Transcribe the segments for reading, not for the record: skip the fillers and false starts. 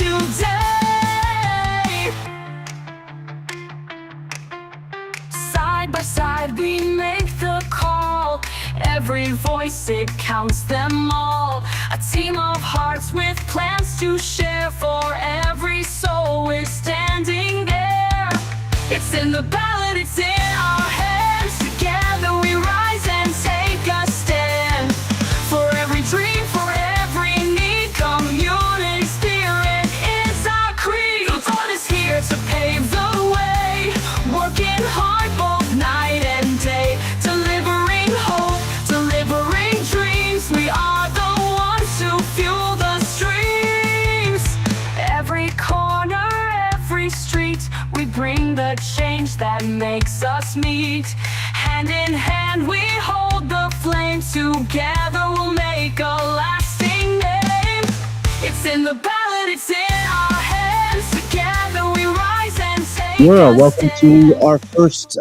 today. Side by side we make the call. Every voice, it counts them all. A team of hearts with plans to share. For every soul we're standing there. It's in the ballot, it's in our hands. Together we rise and take a stand. For every dream, for every need, community spirit is our creed. The vote is here to pave the way. Working hard both night and day. Delivering hope, delivering dreams. We are the ones who fuel the streams. Every corner, every street, we bring the change that makes us meet. Hand in hand we hold the flame. Together we'll make a lasting name. It's in the ballot, it's in our hands. Together we rise and take Laura, a welcome stand. to our first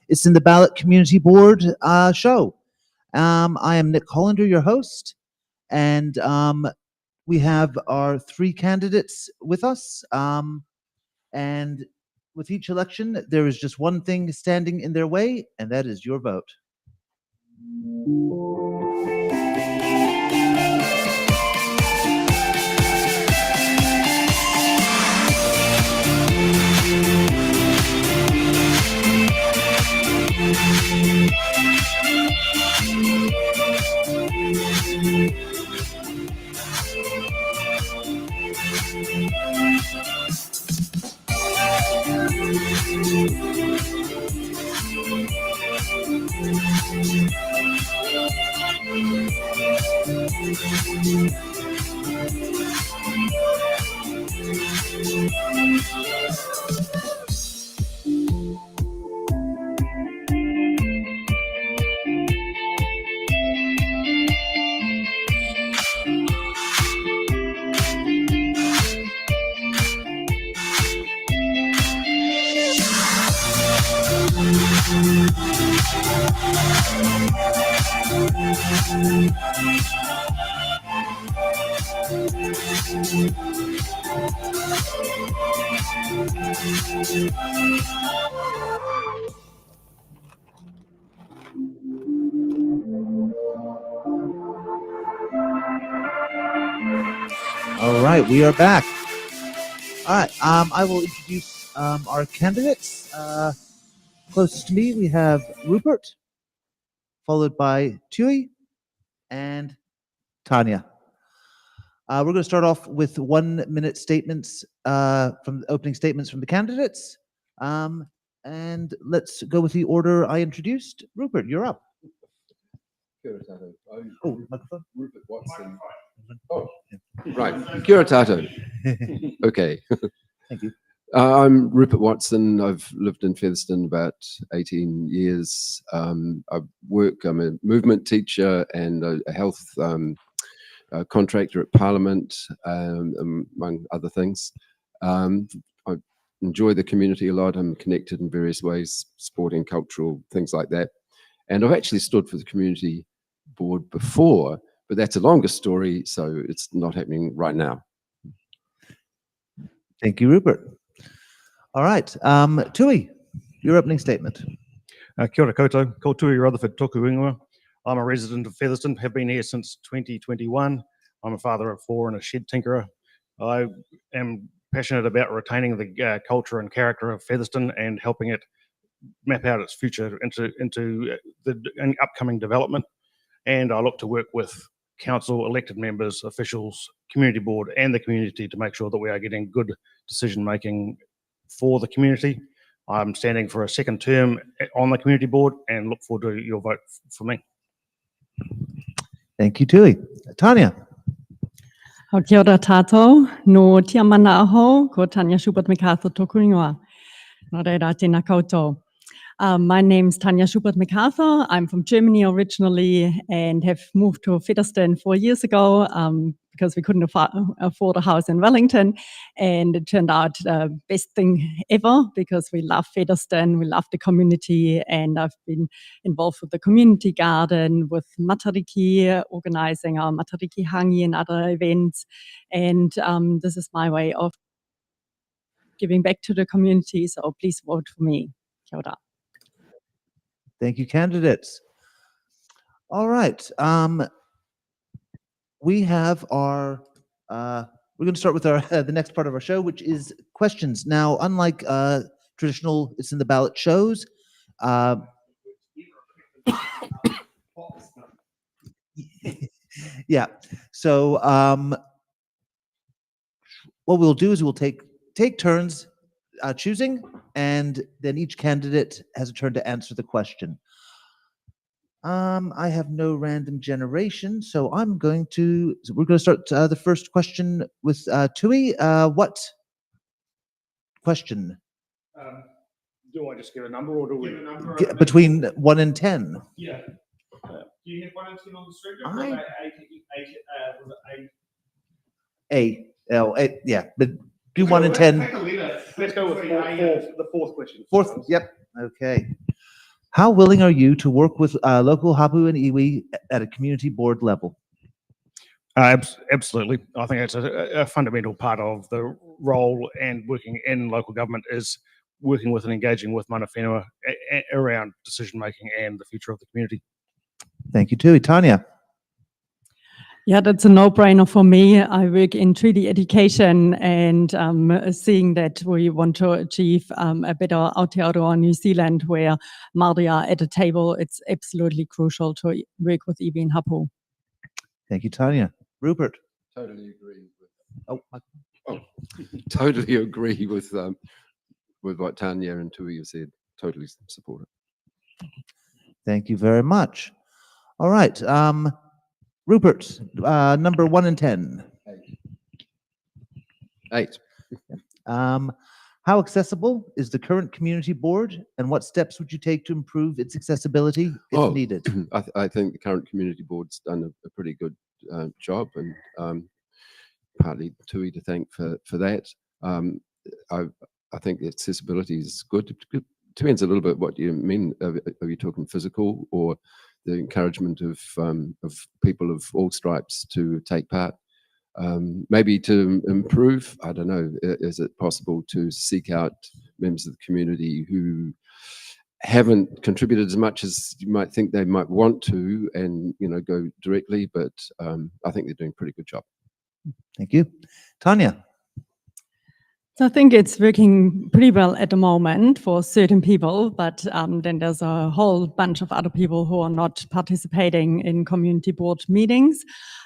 It's in the Ballot Community Board show. I am Nick Hollander, your host, and we have our three candidates with us. And with each election, there is just one thing standing in their way, and that is your vote. All right, we are back. All right, I will introduce our candidates. Closest to me, we have Rupert, followed by Tui and Tanya. We're going to start off with 1 minute statements from opening statements from the candidates. And let's go with the order I introduced. Rupert, you're up. Kia ora tātou. Oh, microphone. Rupert Watson. Oh, right. Kia ora tātou. Okay. Thank you. I'm Rupert Watson. I've lived in Featherston about 18 years. I'm a movement teacher and a health contractor at Parliament, among other things. I enjoy the community a lot. I'm connected in various ways, sporting, cultural, things like that. And I've actually stood for the community board before, but that's a longer story, so it's not happening right now. Thank you, Rupert. All right, Tui, your opening statement. Kia ora koutou, ko Tui Rutherford toku ingoa. I'm a resident of Featherston, have been here since 2021. I'm a father of four and a shed tinkerer. I am passionate about retaining the culture and character of Featherston and helping it map out its future into the upcoming development. And I look to work with council, elected members, officials, community board, and the community to make sure that we are getting good decision making for the community. I'm standing for a second term on the community board and look forward to your vote for me. Thank you, Tui. Tanya. Kia ora tātou, no tia mana aho, ko Tanya Schubert MacArthur toku ingoa. Nā reira, tēnā koutou. My name's Tanja Schubert-MacArthur. I'm from Germany originally and have moved to Featherston 4 years ago because we couldn't afford a house in Wellington. And it turned out the best thing ever because we love Featherston, we love the community, and I've been involved with the community garden, with Matariki, organizing our Matariki Hangi and other events. And this is my way of giving back to the community, so please vote for me. Kia ora. Thank you, candidates. All right. We have our, we're going to start with our the next part of our show, which is questions. Now, unlike traditional, it's in the ballot shows. Yeah. So what we'll do is we'll take turns choosing, and then each candidate has a turn to answer the question. I have no random generation, so we're going to start the first question with Tui. What question? Do I just give a number or do we? Between 1 and 10. Yeah. Do you have 1 and 10 on the street? Yeah, but do 1 and 10. Let's go with the fourth question. Fourth, yep. Okay. How willing are you to work with local hapu and iwi at a community board level? Absolutely. I think it's a fundamental part of the role and working in local government is working with and engaging with mana whenua around decision making and the future of the community. Thank you, Tui. Tanya? Yeah, that's a no-brainer for me. I work in treaty education and seeing that we want to achieve a better Aotearoa New Zealand where Māori are at a table, it's absolutely crucial to work with iwi and hapu. Thank you, Tanya. Rupert? Totally agree with. Oh, Totally agree with what Tanya and Tui have said. Totally support it. thank you very much. All right. Rupert, number 1 and 10. 8. How accessible is the current community board, and what steps would you take to improve its accessibility if needed? I think the current community board's done a pretty good job, and partly Tui to thank for that. I think the accessibility is good. It depends a little bit what you mean. Are you talking physical or the encouragement of people of all stripes to take part? Maybe to improve, I don't know, is it possible to seek out members of the community who haven't contributed as much as you might think they might want to and, go directly, but I think they're doing a pretty good job. Thank you. Tanya? So I think it's working pretty well at the moment for certain people, but then there's a whole bunch of other people who are not participating in community board meetings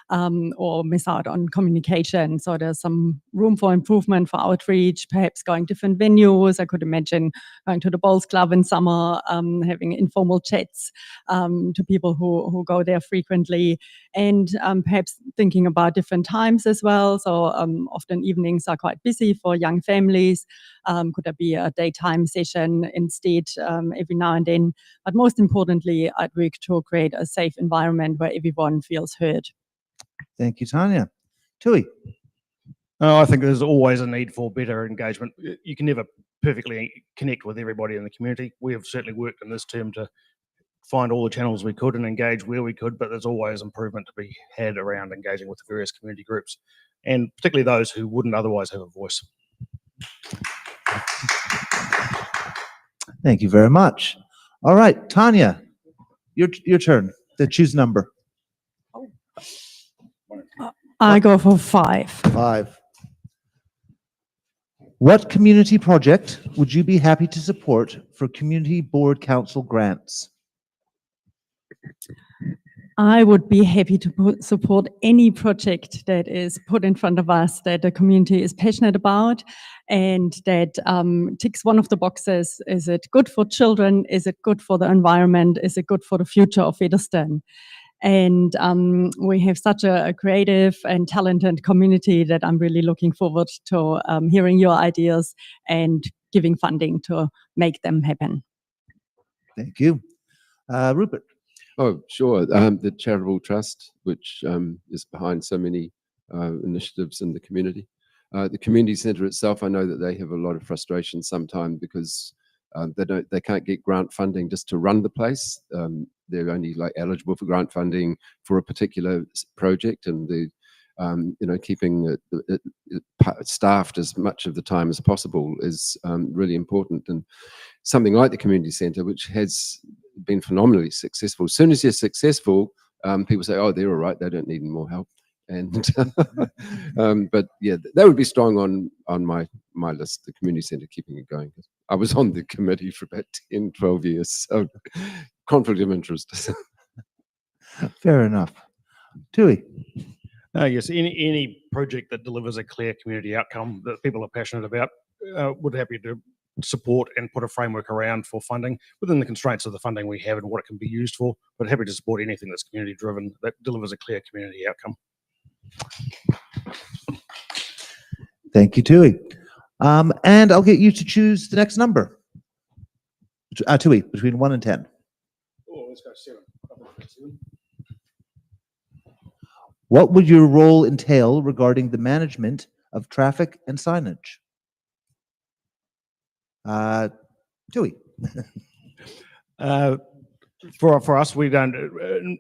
or miss out on communication. So there's some room for improvement for outreach, perhaps going different venues. I could imagine going to the bowls club in summer, having informal chats to people who go there frequently, and perhaps thinking about different times as well. So often evenings are quite busy for young families. Could there be a daytime session instead every now and then? But most importantly, I'd work to create a safe environment where everyone feels heard. Thank you, Tanya. Tui? I think there's always a need for better engagement. You can never perfectly connect with everybody in the community. We have certainly worked in this term to find all the channels we could and engage where we could, but there's always improvement to be had around engaging with the various community groups, and particularly those who wouldn't otherwise have a voice. Thank you very much. All right, Tanya, your turn to choose number. I go for 5. 5. What community project would you be happy to support for community board council grants? I would be happy to support any project that is put in front of us that the community is passionate about and that ticks one of the boxes. Is it good for children? Is it good for the environment? Is it good for the future of Featherston? And we have such a creative and talented community that I'm really looking forward to hearing your ideas and giving funding to make them happen. Thank you. Rupert. Oh, sure. The charitable trust, which is behind so many initiatives in the community. The community centre itself, I know that they have a lot of frustration sometimes because they can't get grant funding just to run the place. They're only like eligible for grant funding for a particular project, and the keeping it staffed as much of the time as possible is really important. And something like the community centre, which has been phenomenally successful. As soon as you're successful, people say, "Oh, they're all right. They don't need any more help." And but yeah, that would be strong on my list. The community centre, keeping it going. I was on the committee for about 10, 12 years, so conflict of interest. Fair enough. Tui. Yes, any project that delivers a clear community outcome that people are passionate about, would happy to support and put a framework around for funding within the constraints of the funding we have and what it can be used for, but happy to support anything that's community driven that delivers a clear community outcome. Thank you, Tui. And I'll get you to choose the next number. Tui, between 1 and 10. Oh, let's go 7. What would your role entail regarding the management of traffic and signage? Tui. For us, we don't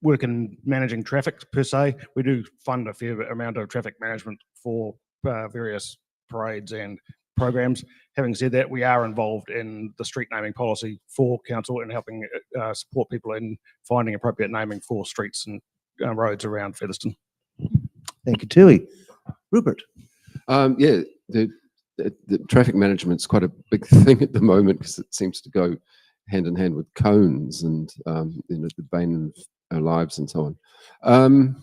work in managing traffic per se. We do fund a fair amount of traffic management for various parades and programs. Having said that, we are involved in the street naming policy for council and helping support people in finding appropriate naming for streets and roads around Featherston. Thank you, Tui. Rupert. Yeah, the traffic management's quite a big thing at the moment because it seems to go hand in hand with cones and the bane of our lives and so on.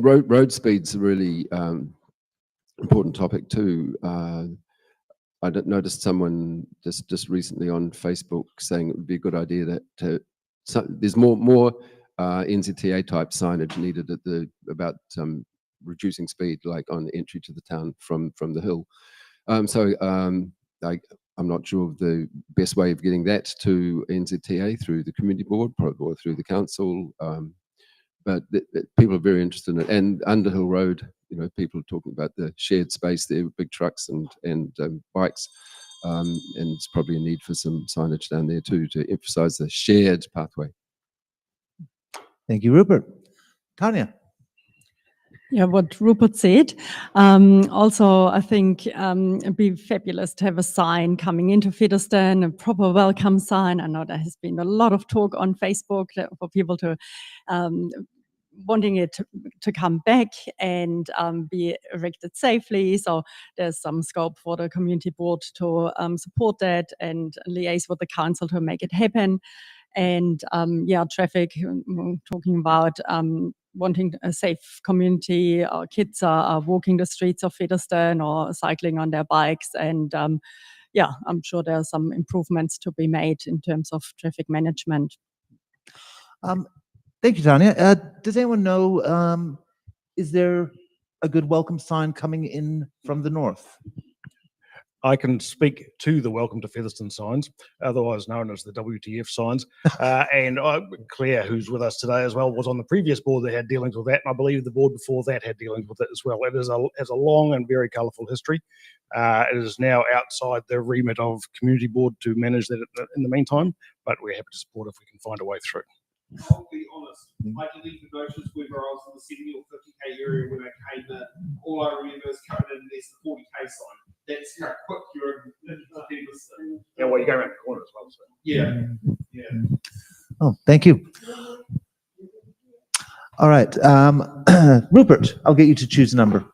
Road speed's a really important topic too. I noticed someone just recently on Facebook saying it would be a good idea that there's more NZTA type signage needed about reducing speed, like on the entry to the town from the hill. I'm not sure of the best way of getting that to NZTA through the community board, probably, or through the council. But people are very interested in it. And Underhill Road, people are talking about the shared space there with big trucks and bikes. And it's probably a need for some signage down there too to emphasise the shared pathway. Thank you, Rupert. Tanya. Yeah, what Rupert said. Also, I think it'd be fabulous to have a sign coming into Featherston, a proper welcome sign. I know there has been a lot of talk on Facebook for people to wanting it to come back and be erected safely. So there's some scope for the community board to support that and liaise with the council to make it happen. And traffic, talking about wanting a safe community. Our kids are walking the streets of Featherston or cycling on their bikes. And I'm sure there are some improvements to be made in terms of traffic management. Thank you, Tanya. Does anyone know, is there a good welcome sign coming in from the north? I can speak to the Welcome to Featherston signs, otherwise known as the WTF signs. And Claire, who's with us today as well, was on the previous board that had dealings with that. And I believe the board before that had dealings with it as well. It has a long and very colourful history. It is now outside the remit of community board to manage that in the meantime, but we're happy to support if we can find a way through. I'll be honest, I deleted notice whether I was in the 70 or 50k area when I came in. All I remember is coming in and there's the 40k sign. That's how quick you're in Featherston. Yeah, well, you go around the corner as well. So. Yeah. Oh, thank you. All right. Rupert, I'll get you to choose a number.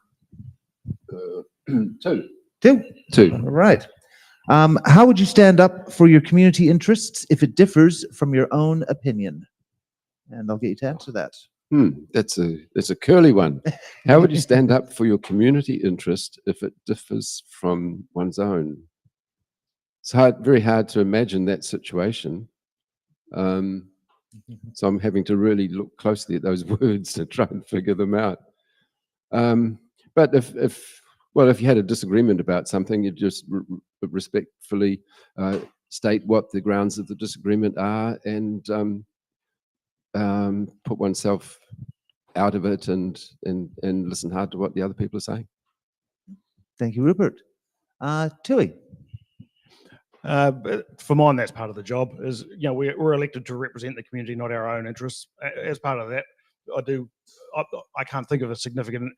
2. 2? 2. All right. How would you stand up for your community interests if it differs from your own opinion? And I'll get you to answer that. That's a curly one. How would you stand up for your community interest if it differs from one's own? It's very hard to imagine that situation. So I'm having to really look closely at those words to try and figure them out. But if you had a disagreement about something, you just respectfully state what the grounds of the disagreement are, and put oneself out of it and listen hard to what the other people are saying. Thank you, Rupert. Tui. But for mine, that's part of the job. Is we're elected to represent the community, not our own interests. As part of that, I can't think of a significant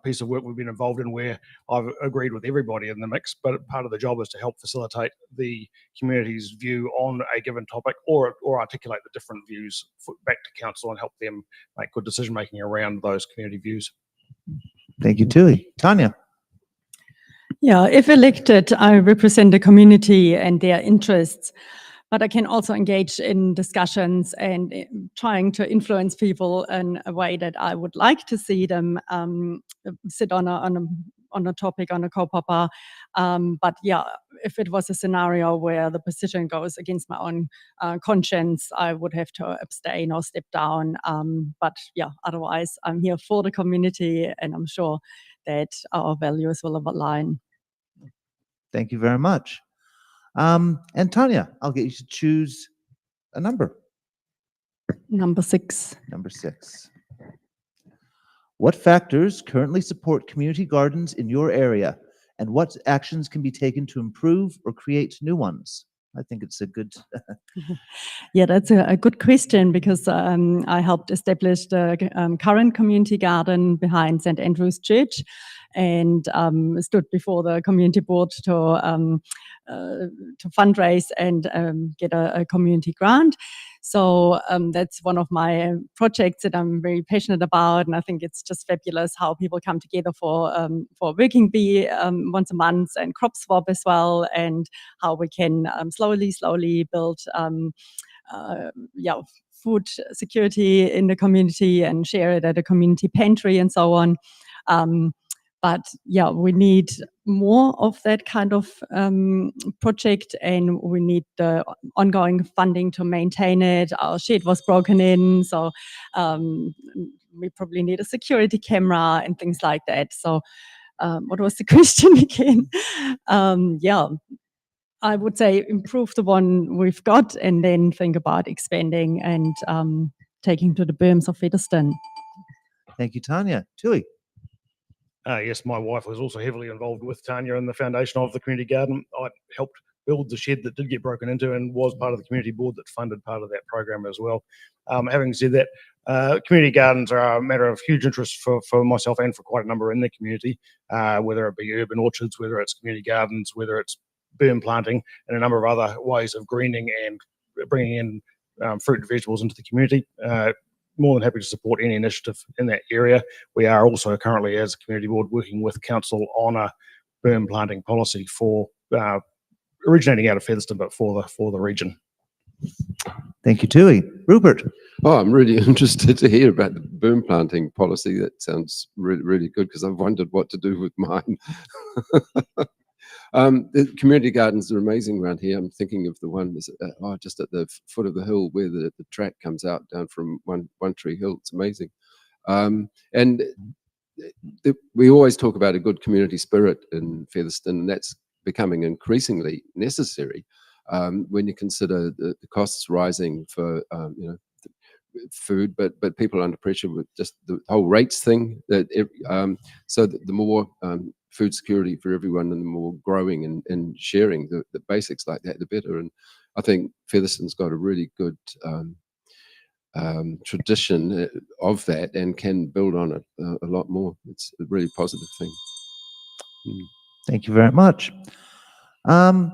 piece of work we've been involved in where I've agreed with everybody in the mix. But part of the job is to help facilitate the community's view on a given topic, or articulate the different views back to council and help them make good decision making around those community views. Thank you, Tui. Tanya. Yeah, if elected, I represent the community and their interests, but I can also engage in discussions and trying to influence people in a way that I would like to see them sit on a topic, on a kaupapa. But yeah, if it was a scenario where the position goes against my own conscience, I would have to abstain or step down. But yeah, otherwise, I'm here for the community, and I'm sure that our values will align. Thank you very much. And Tanya, I'll get you to choose a number. Number 6. Number 6. What factors currently support community gardens in your area, and what actions can be taken to improve or create new ones? I think it's a good... Yeah, that's a good question, because I helped establish the current community garden behind St. Andrew's Church, and stood before the community board to fundraise and get a community grant. So that's one of my projects that I'm very passionate about, and I think it's just fabulous how people come together for Working Bee once a month, and crop swap as well, and how we can slowly build food security in the community and share it at a community pantry and so on. But yeah, we need more of that kind of project, and we need the ongoing funding to maintain it. Our shed was broken in, so we probably need a security camera and things like that. So what was the question again? Yeah, I would say improve the one we've got, and then think about expanding and taking to the berms of Featherston. Thank you, Tanya. Tui. Yes, my wife was also heavily involved with Tanya in the foundation of the community garden. I helped build the shed that did get broken into, and was part of the community board that funded part of that program as well. Having said that, community gardens are a matter of huge interest for myself and for quite a number in the community, whether it be urban orchards, whether it's community gardens, whether it's berm planting, and a number of other ways of greening and bringing in fruit and vegetables into the community. More than happy to support any initiative in that area. We are also currently, as a community board, working with council on a berm planting policy for originating out of Featherston, but for the region. Thank you, Tui. Rupert. Oh, I'm really interested to hear about the berm planting policy. That sounds really, really good, because I've wondered what to do with mine. The community gardens are amazing around here. I'm thinking of the one just at the foot of the hill where the track comes out down from One Tree Hill. It's amazing. And we always talk about a good community spirit in Featherston, and that's becoming increasingly necessary when you consider the costs rising for food, but people under pressure with just the whole rates thing. So that the more food security for everyone, and the more growing and sharing the basics like that, the better. And I think Featherston's got a really good tradition of that, and can build on it a lot more. It's a really positive thing. Thank you very much. And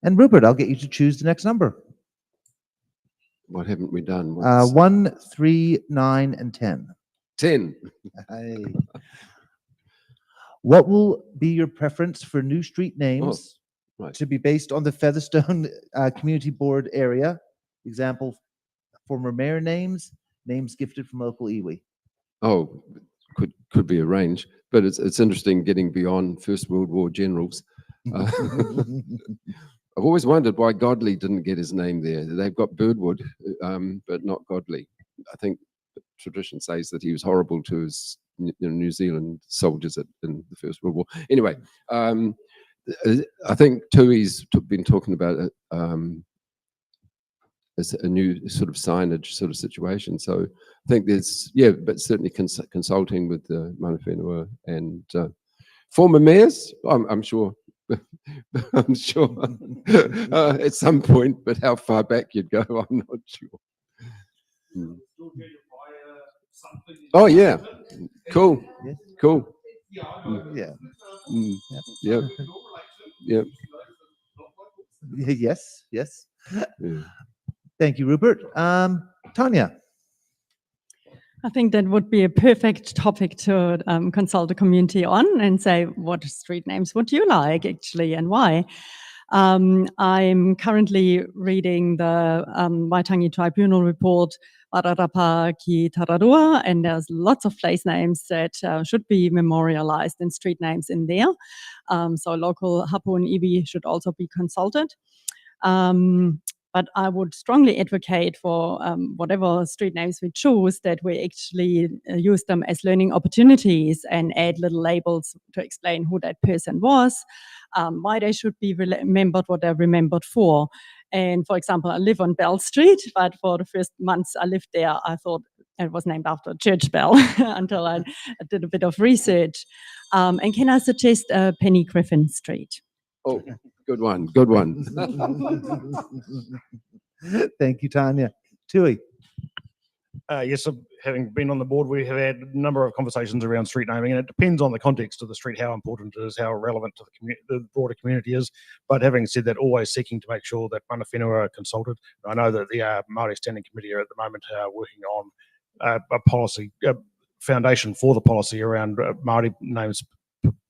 Rupert, I'll get you to choose the next number. What haven't we done? 1, 3, 9, and 10. 10. Hey. What will be your preference for new street names to be based on the Featherstone Community Board area? Example, former mayor names gifted from local iwi. Oh, could be arranged, but it's interesting getting beyond First World War generals. I've always wondered why Godley didn't get his name there. They've got Birdwood, but not Godley. I think tradition says that he was horrible to his New Zealand soldiers in the First World War. Anyway, I think Tui's been talking about it as a new sort of signage sort of situation. So I think there's, yeah, but certainly consulting with the mana whenua and former mayors, I'm sure. I'm sure at some point, but how far back you'd go, I'm not sure. Mm. Oh yeah, cool, Yes. cool. Yeah. Mm. Yep. Yep. Yes. Yes. Yeah. Thank you, Rupert. Tanya. I think that would be a perfect topic to consult the community on and say, what street names would you like actually and why? I'm currently reading the Waitangi Tribunal report, Wairarapa ki Tararua, and there's lots of place names that should be memorialized and street names in there. So local hapu and iwi should also be consulted. But I would strongly advocate for whatever street names we choose, that we actually use them as learning opportunities and add little labels to explain who that person was, why they should be remembered, what they're remembered for. And for example, I live on Bell Street, but for the first months I lived there, I thought it was named after a church bell until I did a bit of research. And can I suggest Penny Griffin Street? Oh, good one. Good one. Thank you, Tanya. Tui. Yes, having been on the board, we have had a number of conversations around street naming, and it depends on the context of the street, how important it is, how relevant to the broader community is. But having said that, always seeking to make sure that mana whenua are consulted. I know that the Māori Standing Committee are at the moment working on a policy, foundation for the policy around Māori names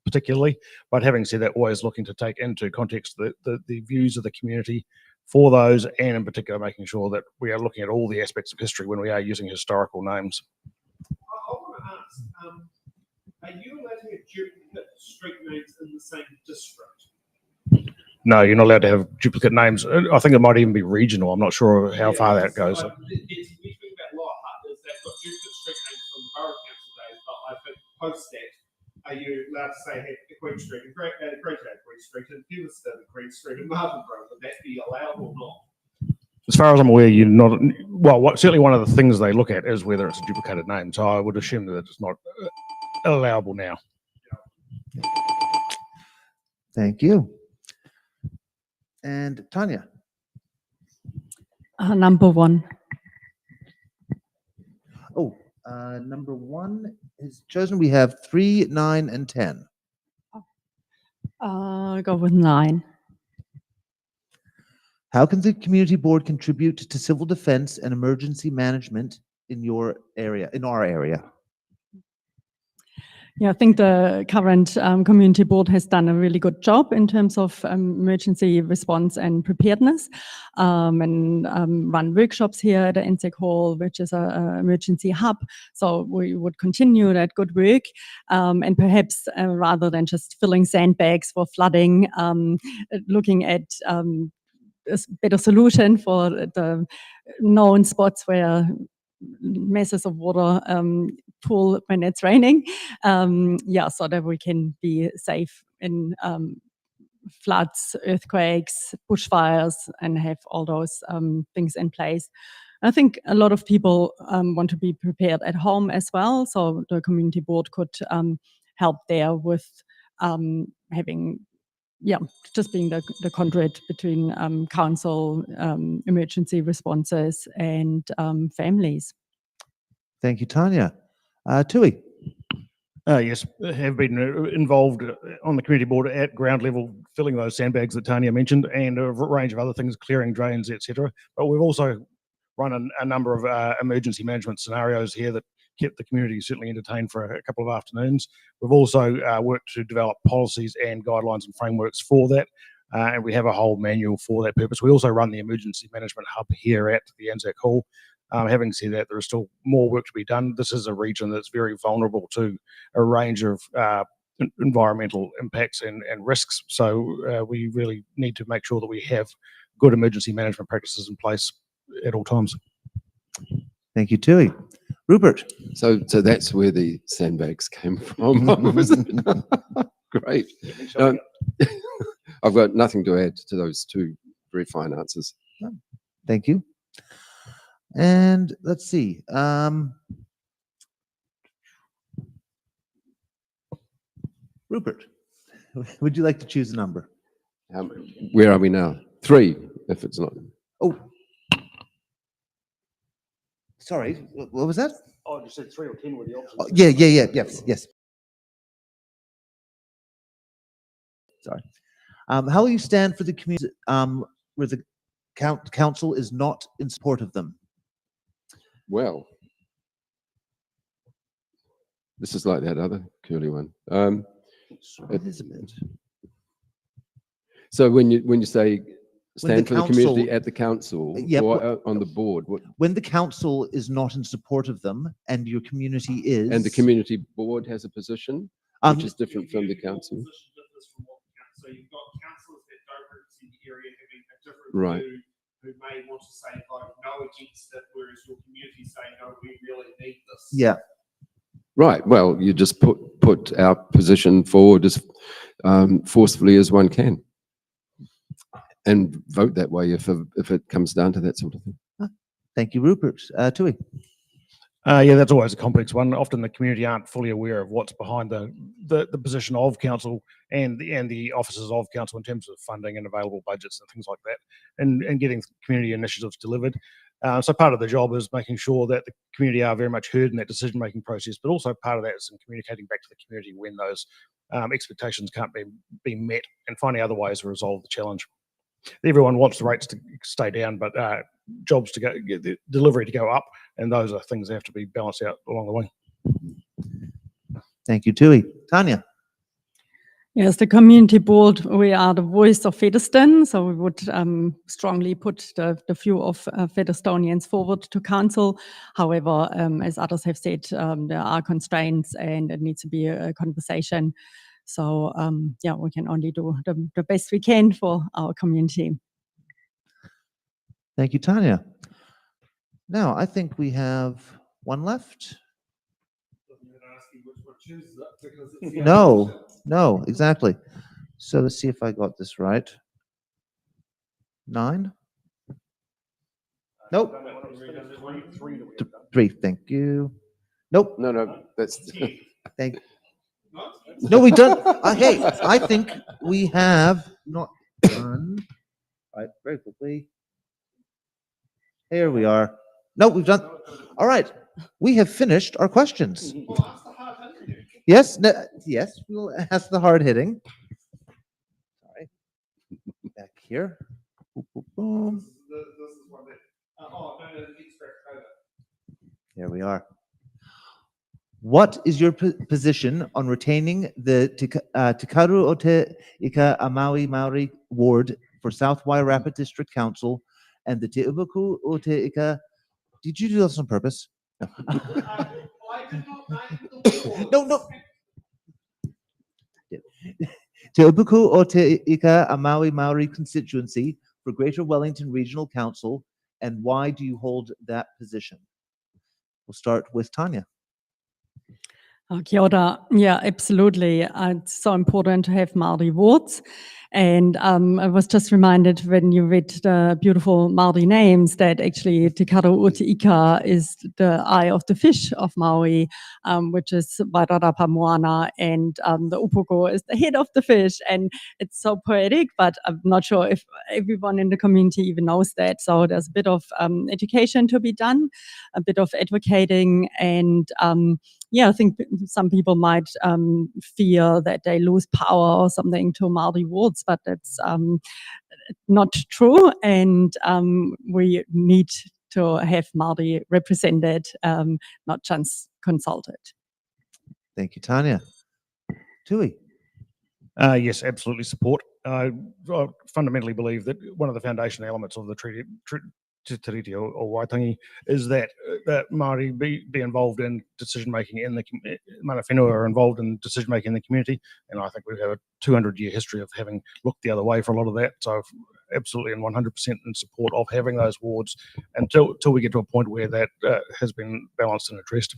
particularly. But having said that, always looking to take into context the views of the community for those, and in particular making sure that we are looking at all the aspects of history when we are using historical names. I want to ask, are you allowed to have duplicate street names in the same district? No, you're not allowed to have duplicate names. I think it might even be regional. I'm not sure how far that goes. We speak about Lower Hutt, they've got duplicate street names from the Borough Council days, but I think post that, are you allowed to say Queen Street and Great Queen Street and Featherston and Queen Street and Martinborough? Would that be allowed or not? As far as I'm aware, you're not. Well, certainly one of the things they look at is whether it's a duplicated name. So I would assume that it's not allowable now. Thank you. And Tanya. Number one. Oh, number one is chosen. We have 3, 9, and 10. Go with 9. How can the community board contribute to civil defense and emergency management in your area, in our area? Yeah, I think the current community board has done a really good job in terms of emergency response and preparedness, and run workshops here at the ANZAC Hall, which is an emergency hub. So we would continue that good work, and perhaps rather than just filling sandbags for flooding, looking at a better solution for the known spots where masses of water pool when it's raining, so that we can be safe in floods, earthquakes, bushfires, and have all those things in place. I think a lot of people want to be prepared at home as well, so the community board could help there with having, just being the conduit between council, emergency responses, and families. Thank you, Tanya. Tui. Yes, have been involved on the community board at ground level, filling those sandbags that Tanya mentioned, and a range of other things, clearing drains, etc. But we've also run a number of emergency management scenarios here that kept the community certainly entertained for a couple of afternoons. We've also worked to develop policies and guidelines and frameworks for that, and we have a whole manual for that purpose. We also run the emergency management hub here at the ANZAC Hall. Having said that, there is still more work to be done. This is a region that's very vulnerable to a range of environmental impacts and risks. So we really need to make sure that we have good emergency management practices in place at all times. Thank you, Tui. Rupert. So that's where the sandbags came from. Great. I've got nothing to add to those two very fine answers. Thank you. And let's see. Rupert, would you like to choose a number? Where are we now? 3, if it's not. Oh, sorry. What was that? Oh, you said 3 or 10 were the options. Oh, yes. Sorry. How will you stand for the community where the council is not in support of them? Well, this is like that other curly one. Elizabeth. So when you say stand the for the community council- at the council Yeah, or on the board, When the council is not in support of them and your community is, and the community board has a position which is different from the council. So you've got councillors that don't represent the area having a different Right. view, who may want to say vote no against it, whereas your community say no, we really need this. yeah, Right. Well, you just put our position forward as forcefully as one can, and vote that way if it comes down to that sort of thing. thank you, Rupert. Tui. Yeah, that's always a complex one. Often the community aren't fully aware of what's behind the position of council and the offices of council in terms of funding and available budgets and things like that, and getting community initiatives delivered. So part of the job is making sure that the community are very much heard in that decision-making process, but also part of that is in communicating back to the community when those expectations can't be met, and finding other ways to resolve the challenge. Everyone wants the rates to stay down, but jobs to go, the delivery to go up, and those are things that have to be balanced out along the way. Thank you, Tui. Tanya. Yes, the community board, we are the voice of Featherston, so we would strongly put the view of Featherstonians forward to council. However, as others have said, there are constraints and it needs to be a conversation. So yeah, we can only do the best we can for our community. Thank you, Tanya. Now, I think we have one left. No, exactly. So let's see if I got this right. 9? Nope. 3, thank you. Nope. No, that's Thank. No, we don't. Okay, I think we have not done. All right, very quickly. Here we are. No, we've done. All right, we have finished our questions. Yes, yes, we'll ask the hard hitting. Sorry. Back here. Boom, boom, boom. This is one that, Here we are. What is your position on retaining the Tikaru o Te Ika a Maui Maori ward for South Wairarapa District Council and the Te Ubuku o Te Ika? Did you do this on purpose? I did not name the ward. No. Te Ubuku o Te Ika a Maui Maori constituency for Greater Wellington Regional Council, and why do you hold that position? We'll start with Tanya. Kia ora. Yeah, absolutely. It's so important to have Māori wards. And I was just reminded when you read the beautiful Māori names that actually Te Karo o Te Ika is the eye of the fish of Maui, which is Wairarapa Moana, and the upoko is the head of the fish. And it's so poetic, but I'm not sure if everyone in the community even knows that. So there's a bit of education to be done, a bit of advocating, and yeah, I think some people might fear that they lose power or something to Māori wards, but that's not true. And we need to have Māori represented, not just consulted. Thank you, Tanya. Tui. Yes, absolutely support. I fundamentally believe that one of the foundation elements of the treaty, Te Tiriti or Waitangi, is that Māori be involved in decision making in the mana whenua are involved in decision making in the community, and I think we have a 200-year history of having looked the other way for a lot of that. So absolutely and 100% in support of having those wards until we get to a point where that has been balanced and addressed.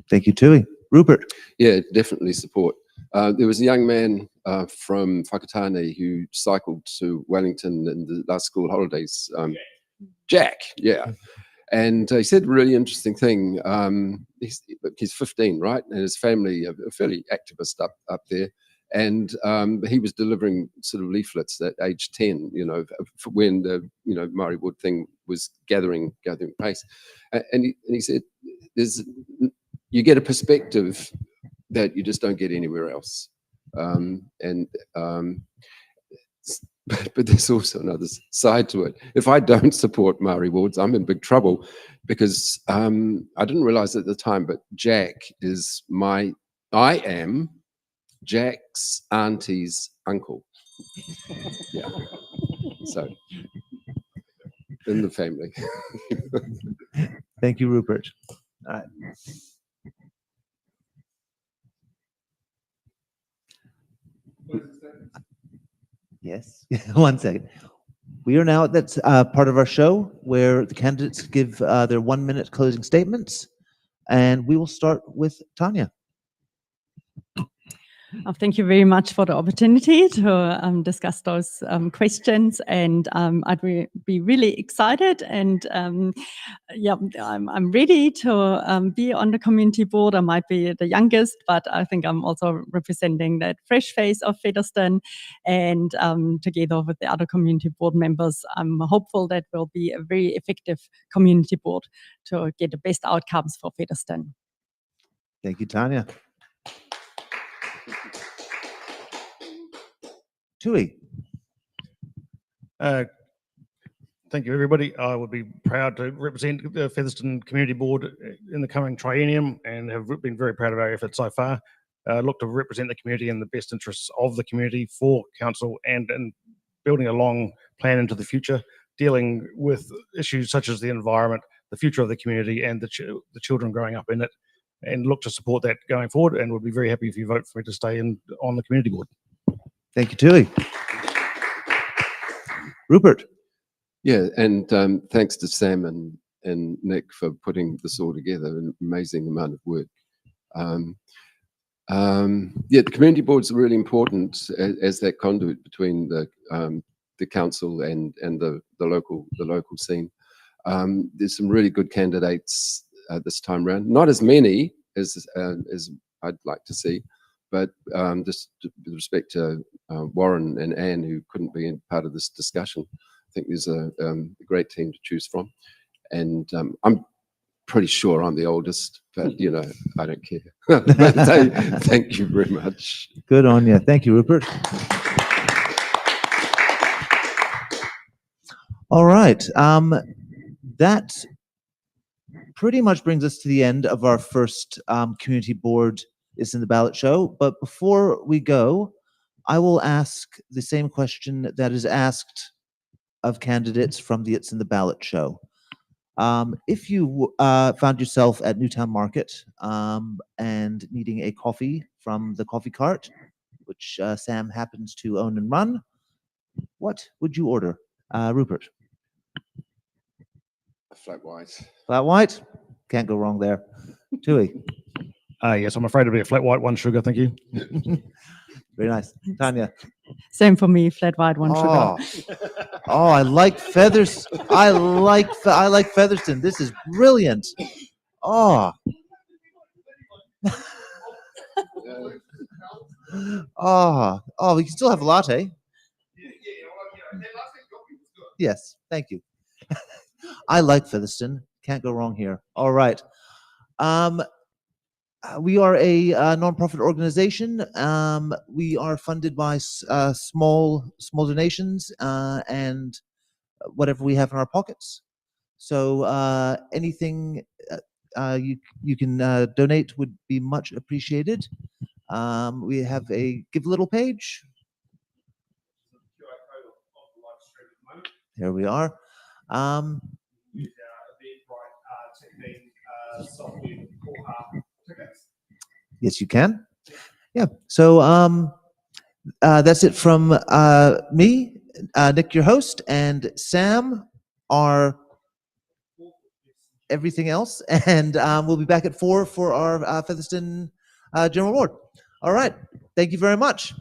Thank you, Tui. Rupert. Yeah, definitely support. There was a young man from Whakatane who cycled to Wellington in the last school holidays. Jack, yeah. And he said a really interesting thing. He's 15, right? And his family are fairly activist up there. And he was delivering sort of leaflets at age 10, when the Māori Wood thing was gathering pace. And he said, you get a perspective that you just don't get anywhere else. But there's also another side to it. If I don't support Māori wards, I'm in big trouble, because I didn't realize at the time, but Jack is I am Jack's auntie's uncle. Yeah. So, in the family. Thank you, Rupert. All right. Yes, 1 second. We are now at that part of our show where the candidates give their 1 minute closing statements, and we will start with Tanya. Thank you very much for the opportunity to discuss those questions, and I'd be really excited, and I'm ready to be on the community board. I might be the youngest, but I think I'm also representing that fresh face of Featherston, and together with the other community board members, I'm hopeful that we'll be a very effective community board to get the best outcomes for Featherston. Thank you, Tanya. Tui. Thank you, everybody. I would be proud to represent the Featherston Community Board in the coming triennium, and have been very proud of our efforts so far. Look to represent the community in the best interests of the community for council, and building a long plan into the future, dealing with issues such as the environment, the future of the community, and the children growing up in it, and look to support that going forward, and would be very happy if you vote for me to stay on the community board. Thank you, Tui. Rupert. Yeah, and thanks to Sam and Nick for putting this all together. An amazing amount of work. The community boards are really important as that conduit between the council and the local scene. There's some really good candidates this time around. Not as many as I'd like to see, but just with respect to Warren and Anne, who couldn't be part of this discussion, I think there's a great team to choose from. And I'm pretty sure I'm the oldest, but I don't care. But thank you very much. Good on you. Thank you, Rupert. All right. That pretty much brings us to the end of our first community board Is in the Ballot show. But before we go, I will ask the same question that is asked of candidates from the It's in the Ballot show. If you found yourself at Newtown Market and needing a coffee from the coffee cart, which Sam happens to own and run, what would you order? Rupert. Flat white. Flat white? Can't go wrong there. Tui. Yes, I'm afraid it'll be a flat white, 1 sugar, thank you. Very nice. Tanya. Same for me, flat white, 1 sugar. Oh, I like feathers. I like Featherston. This is brilliant. Oh. We can still have a latte. Yes, thank you. I like Featherston. Can't go wrong here. All right. We are a non-profit organization. We are funded by small donations and whatever we have in our pockets. So anything you can donate would be much appreciated. We have a Give Little page. There we are. Yes, you can. Yeah. So that's it from me, Nick, your host, and Sam, our everything else. And we'll be back at 4 for our Featherston General Award. All right. Thank you very much.